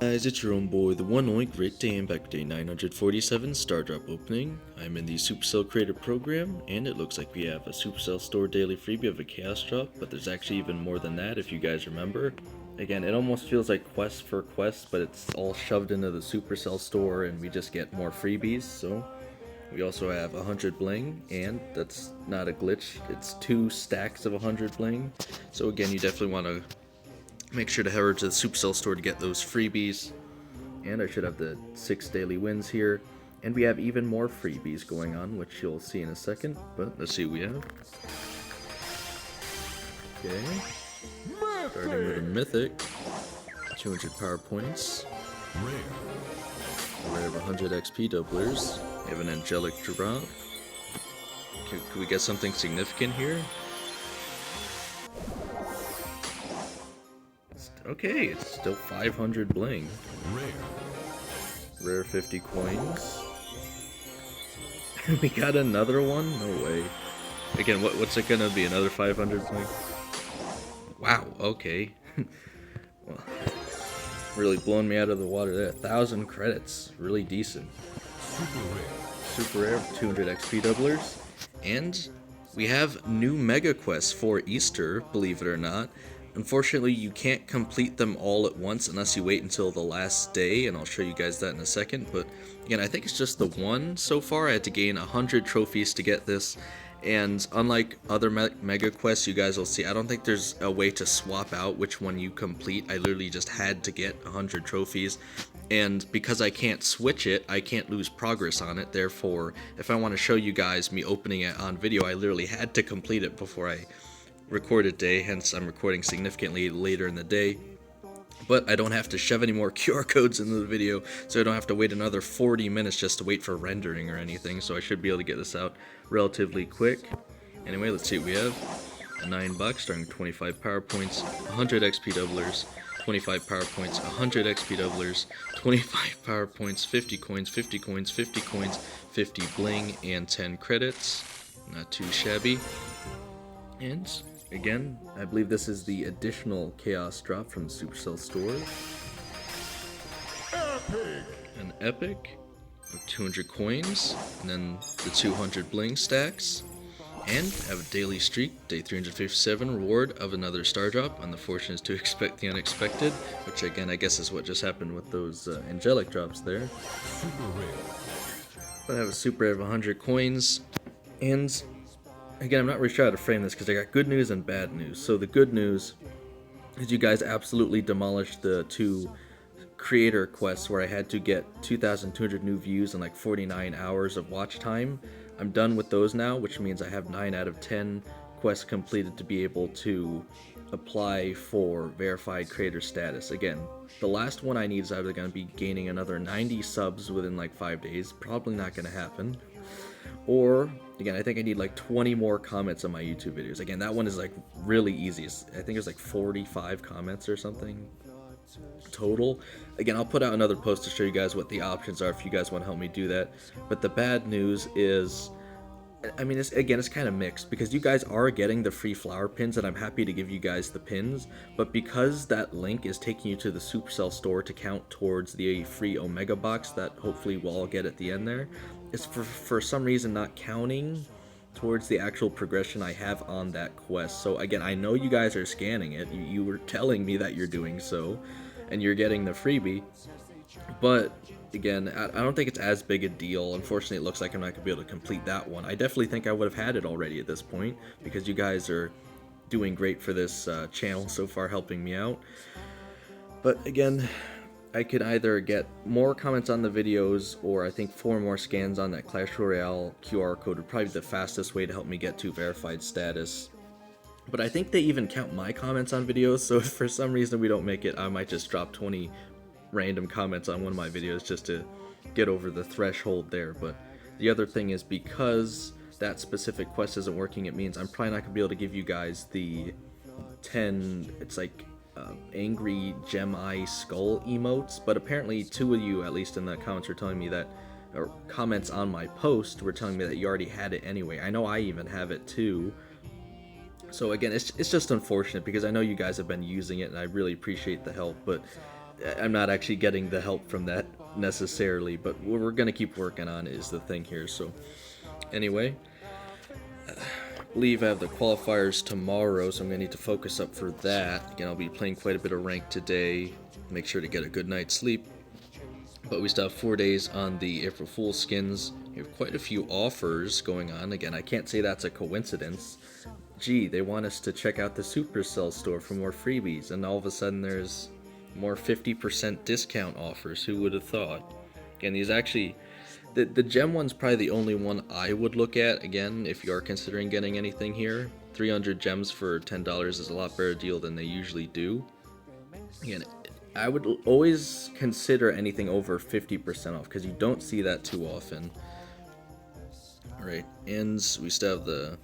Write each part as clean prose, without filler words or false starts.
Guys, it's your own boy, the one only Great Day, and back with day 947 Star Drop opening. I'm in the Supercell Creator Program, and it looks like we have a Supercell Store daily freebie of a Chaos Drop, but there's actually even more than that if you guys remember. Again, it almost feels like quest for quest, but it's all shoved into the Supercell Store, and we just get more freebies, so... We also have 100 bling, and that's not a glitch, it's 2 stacks of 100 bling. So again, you definitely want to make sure to head over to the Supercell store to get those freebies. And I should have the 6 daily wins here. And we have even more freebies going on, which you'll see in a second. But let's see what we have. Okay. Starting with a Mythic. 200 power points. Rare of 100 XP doublers. We have an Angelic drop. Can we get something significant here? Okay, it's still 500 bling. Rare 50 coins. We got another one? No way. Again, what's it gonna be? Another 500 bling? Wow, okay. Well, really blowing me out of the water there. 1,000 credits. Really decent. Super rare, 200 XP doublers. And we have new mega quests for Easter, believe it or not. Unfortunately, you can't complete them all at once unless you wait until the last day, and I'll show you guys that in a second. But again, I think it's just the one so far. I had to gain 100 trophies to get this, and unlike other mega quests, you guys will see, I don't think there's a way to swap out which one you complete. I literally just had to get 100 trophies, and because I can't switch it, I can't lose progress on it. Therefore, if I want to show you guys me opening it on video, I literally had to complete it before I recorded day, hence I'm recording significantly later in the day. But I don't have to shove any more QR codes into the video, so I don't have to wait another 40 minutes just to wait for rendering or anything, so I should be able to get this out relatively quick. Anyway, let's see what we have. $9, starting 25 power points, 100 XP doublers, 25 power points, 100 XP doublers, 25 power points, 50 coins, 50 coins, 50 coins, 50 bling, and 10 credits. Not too shabby. And again, I believe this is the additional Chaos drop from the Supercell store. An epic of 200 coins, and then the 200 bling stacks. And have a daily streak, day 357, reward of another star drop. And the fortune is to expect the unexpected, which again I guess is what just happened with those angelic drops there. But I have a super rare of 100 coins, and again, I'm not really sure how to frame this because I got good news and bad news. So the good news is you guys absolutely demolished the 2 creator quests where I had to get 2,200 new views and like 49 hours of watch time. I'm done with those now, which means I have 9 out of 10 quests completed to be able to apply for verified creator status. Again, the last one I need is either going to be gaining another 90 subs within like 5 days. Probably not going to happen. Or, again, I think I need like 20 more comments on my YouTube videos. Again, that one is like really easy. I think it's like 45 comments or something total. Again, I'll put out another post to show you guys what the options are if you guys want to help me do that. But the bad news is, I mean, it's kind of mixed because you guys are getting the free flower pins, and I'm happy to give you guys the pins, but because that link is taking you to the Supercell store to count towards the free Omega box that hopefully we'll all get at the end there, it's for some reason not counting towards the actual progression I have on that quest. So again, I know you guys are scanning it, you were telling me that you're doing so, and you're getting the freebie, but again, I don't think it's as big a deal. Unfortunately, it looks like I'm not going to be able to complete that one. I definitely think I would have had it already at this point, because you guys are doing great for this channel so far, helping me out. But again, I could either get more comments on the videos, or I think 4 more scans on that Clash Royale QR code would probably be the fastest way to help me get to verified status. But I think they even count my comments on videos, so if for some reason we don't make it, I might just drop 20 random comments on one of my videos just to get over the threshold there. But the other thing is, because that specific quest isn't working, it means I'm probably not going to be able to give you guys the 10, it's like angry gem eye skull emotes, but apparently 2 of you, at least in the comments, were telling me that, or comments on my post were telling me that you already had it anyway. I know I even have it too. So again, it's just unfortunate because I know you guys have been using it and I really appreciate the help, but I'm not actually getting the help from that necessarily, but what we're gonna keep working on is the thing here. So anyway, I believe I have the qualifiers tomorrow, so I'm gonna need to focus up for that. Again, I'll be playing quite a bit of rank today. Make sure to get a good night's sleep. But we still have 4 days on the April Fool's skins. We have quite a few offers going on. Again, I can't say that's a coincidence. Gee, they want us to check out the Supercell store for more freebies, and all of a sudden there's more 50% discount offers. Who would have thought? Again, these actually... The gem one's probably the only one I would look at, again, if you are considering getting anything here. 300 gems for $10 is a lot better deal than they usually do. Again, I would always consider anything over 50% off, because you don't see that too often. Alright, and we still have the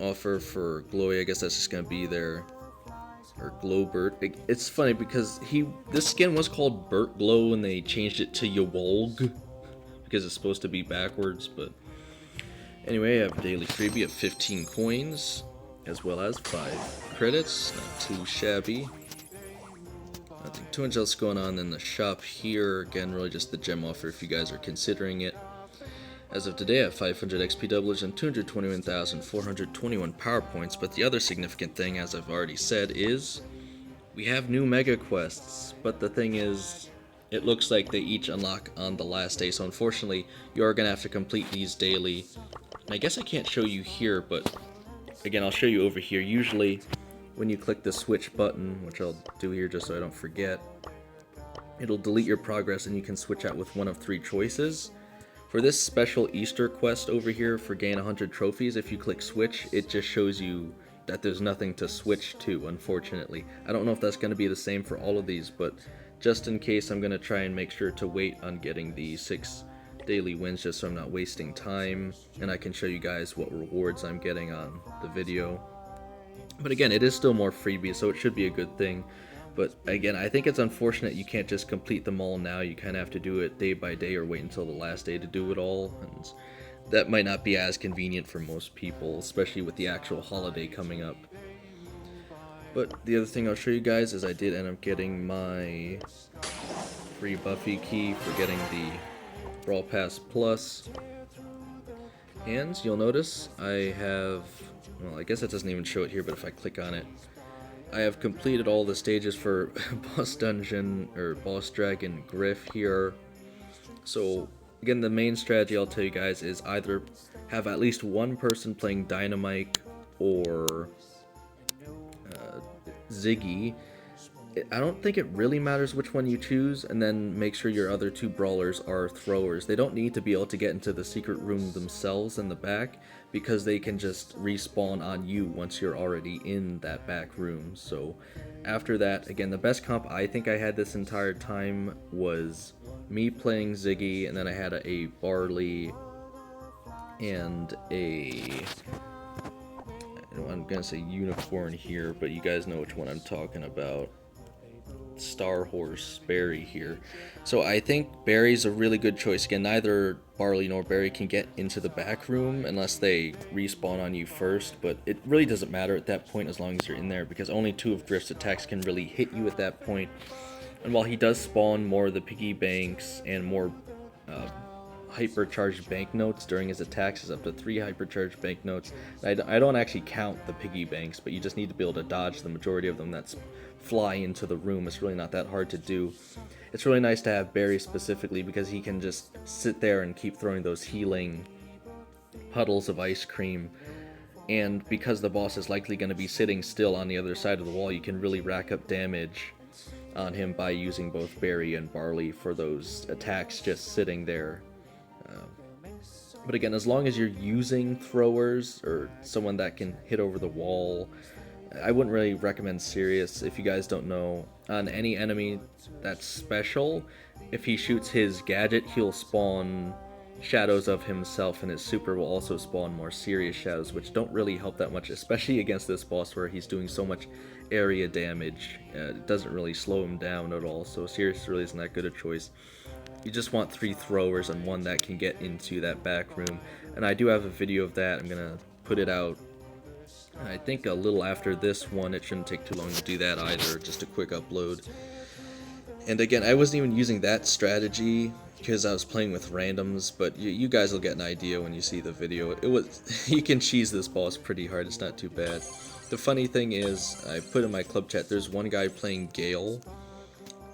offer for Glowy. I guess that's just going to be there. Or Glowbert. It's funny because this skin was called Burt Glow and they changed it to Yawolg because it's supposed to be backwards, but anyway, I have a daily freebie of 15 coins as well as 5 credits. Not too shabby. Nothing too much else going on in the shop here. Again, really just the gem offer if you guys are considering it. As of today, I have 500 XP doublers and 221,421 power points, but the other significant thing, as I've already said, is we have new mega quests, but the thing is, it looks like they each unlock on the last day, so unfortunately, you are going to have to complete these daily. And I guess I can't show you here, but again, I'll show you over here. Usually, when you click the switch button, which I'll do here just so I don't forget, it'll delete your progress and you can switch out with one of 3 choices. For this special Easter quest over here for gain 100 trophies, if you click switch, it just shows you that there's nothing to switch to, unfortunately. I don't know if that's going to be the same for all of these, but just in case, I'm going to try and make sure to wait on getting the 6 daily wins just so I'm not wasting time, and I can show you guys what rewards I'm getting on the video. But again, it is still more freebies, so it should be a good thing. But again, I think it's unfortunate you can't just complete them all now. You kind of have to do it day by day or wait until the last day to do it all. And that might not be as convenient for most people, especially with the actual holiday coming up. But the other thing I'll show you guys is I did end up getting my free Buffy key for getting the Brawl Pass Plus. And you'll notice I have, well, I guess it doesn't even show it here, but if I click on it, I have completed all the stages for Boss Dungeon, or Boss Dragon Griff here. So, again, the main strategy I'll tell you guys is either have at least one person playing Dynamite or Ziggy. I don't think it really matters which one you choose, and then make sure your other 2 brawlers are throwers. They don't need to be able to get into the secret room themselves in the back, because they can just respawn on you once you're already in that back room. So after that, again, the best comp I think I had this entire time was me playing Ziggy, and then I had a Barley and a... I'm gonna say Unicorn here, but you guys know which one I'm talking about. Star Horse Barry here. So I think Barry's a really good choice. Again, neither Barley nor Barry can get into the back room unless they respawn on you first, but it really doesn't matter at that point as long as you're in there, because only 2 of Griff's attacks can really hit you at that point. And while he does spawn more of the piggy banks and more hypercharged banknotes during his attacks, is up to 3 hypercharged banknotes. I don't actually count the piggy banks, but you just need to be able to dodge the majority of them that's fly into the room. It's really not that hard to do. It's really nice to have Barry specifically because he can just sit there and keep throwing those healing puddles of ice cream, and because the boss is likely going to be sitting still on the other side of the wall, you can really rack up damage on him by using both Barry and Barley for those attacks just sitting there. But again, as long as you're using throwers or someone that can hit over the wall, I wouldn't really recommend Sirius. If you guys don't know, on any enemy that's special, if he shoots his gadget, he'll spawn shadows of himself, and his super will also spawn more serious shadows, which don't really help that much, especially against this boss where he's doing so much area damage. It doesn't really slow him down at all, so Sirius really isn't that good a choice. You just want 3 throwers and 1 that can get into that back room, and I do have a video of that. I'm gonna put it out, I think, a little after this one. It shouldn't take too long to do that either, just a quick upload. And again, I wasn't even using that strategy because I was playing with randoms, but you guys will get an idea when you see the video. It was you can cheese this boss pretty hard, it's not too bad. The funny thing is, I put in my club chat, there's one guy playing Gale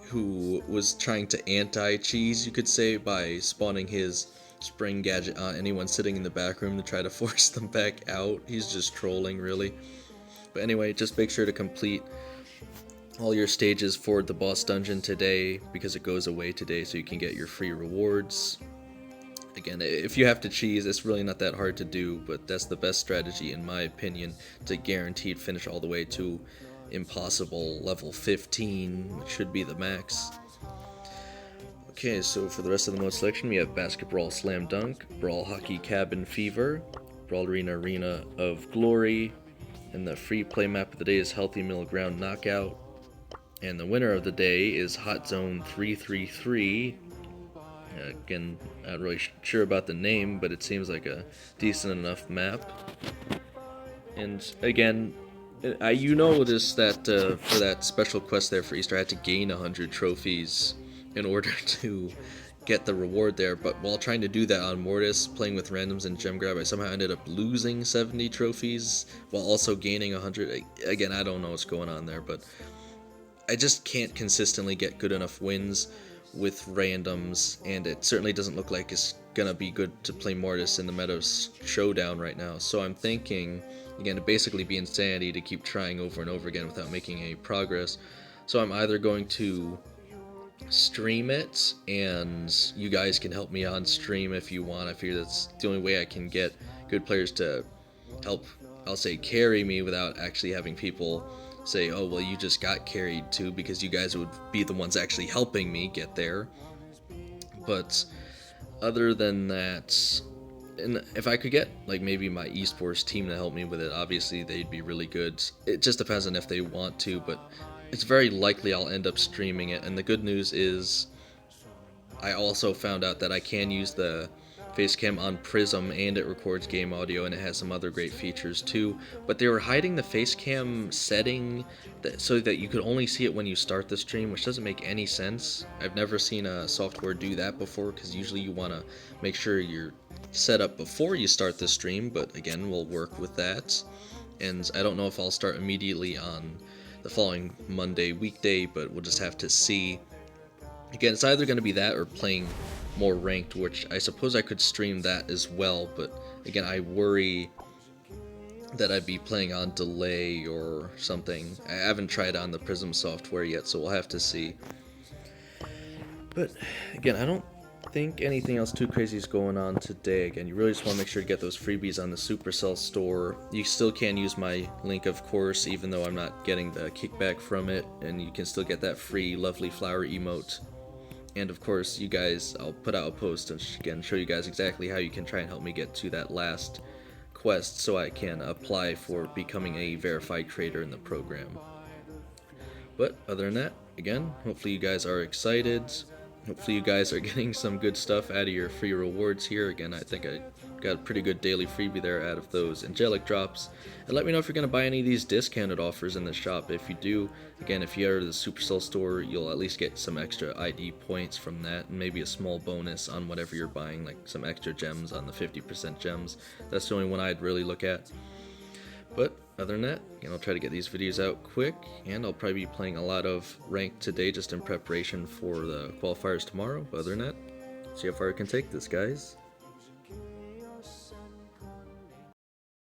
who was trying to anti-cheese, you could say, by spawning his spring gadget on anyone sitting in the back room to try to force them back out. He's just trolling, really. But anyway, just make sure to complete all your stages for the boss dungeon today, because it goes away today, so you can get your free rewards. Again, if you have to cheese, it's really not that hard to do, but that's the best strategy in my opinion to guaranteed finish all the way to impossible level 15, which should be the max. Okay, so for the rest of the mode selection, we have Basketball Slam Dunk, Brawl Hockey Cabin Fever, Brawl Arena Arena of Glory, and the free play map of the day is Healthy Middle Ground Knockout. And the winner of the day is Hot Zone 333. Again, not really sure about the name, but it seems like a decent enough map. And again, you noticed that for that special quest there for Easter, I had to gain 100 trophies in order to get the reward there. But while trying to do that on Mortis, playing with randoms and gem grab, I somehow ended up losing 70 trophies while also gaining 100. Again, I don't know what's going on there, but I just can't consistently get good enough wins with randoms, and it certainly doesn't look like it's gonna be good to play Mortis in the Meadows Showdown right now. So I'm thinking, again, to basically be insanity to keep trying over and over again without making any progress. So I'm either going to stream it, and you guys can help me on stream if you want. I figure that's the only way I can get good players to help, I'll say, carry me without actually having people say, oh, well, you just got carried too, because you guys would be the ones actually helping me get there. But other than that, and if I could get like maybe my esports team to help me with it, obviously they'd be really good. It just depends on if they want to, but it's very likely I'll end up streaming it. And the good news is I also found out that I can use the Facecam on Prism, and it records game audio, and it has some other great features too. But they were hiding the Facecam setting so that you could only see it when you start the stream, which doesn't make any sense. I've never seen a software do that before, because usually you want to make sure you're set up before you start the stream, but again, we'll work with that. And I don't know if I'll start immediately on the following Monday weekday, but we'll just have to see. Again, it's either going to be that or playing more ranked, which I suppose I could stream that as well, but again, I worry that I'd be playing on delay or something. I haven't tried on the Prism software yet, so we'll have to see. But again, I don't think anything else too crazy is going on today. Again, you really just want to make sure to get those freebies on the Supercell store. You still can use my link, of course, even though I'm not getting the kickback from it, and you can still get that free lovely flower emote. And of course, you guys, I'll put out a post and again show you guys exactly how you can try and help me get to that last quest so I can apply for becoming a verified creator in the program. But other than that, again, hopefully you guys are excited. Hopefully you guys are getting some good stuff out of your free rewards here. Again, I think I got a pretty good daily freebie there out of those angelic drops. And let me know if you're going to buy any of these discounted offers in the shop. If you do, again, if you are to the Supercell store, you'll at least get some extra ID points from that, and maybe a small bonus on whatever you're buying, like some extra gems on the 50% gems. That's the only one I'd really look at. But other than that, I'll try to get these videos out quick, and I'll probably be playing a lot of ranked today just in preparation for the qualifiers tomorrow. But other than that, see how far I can take this, guys.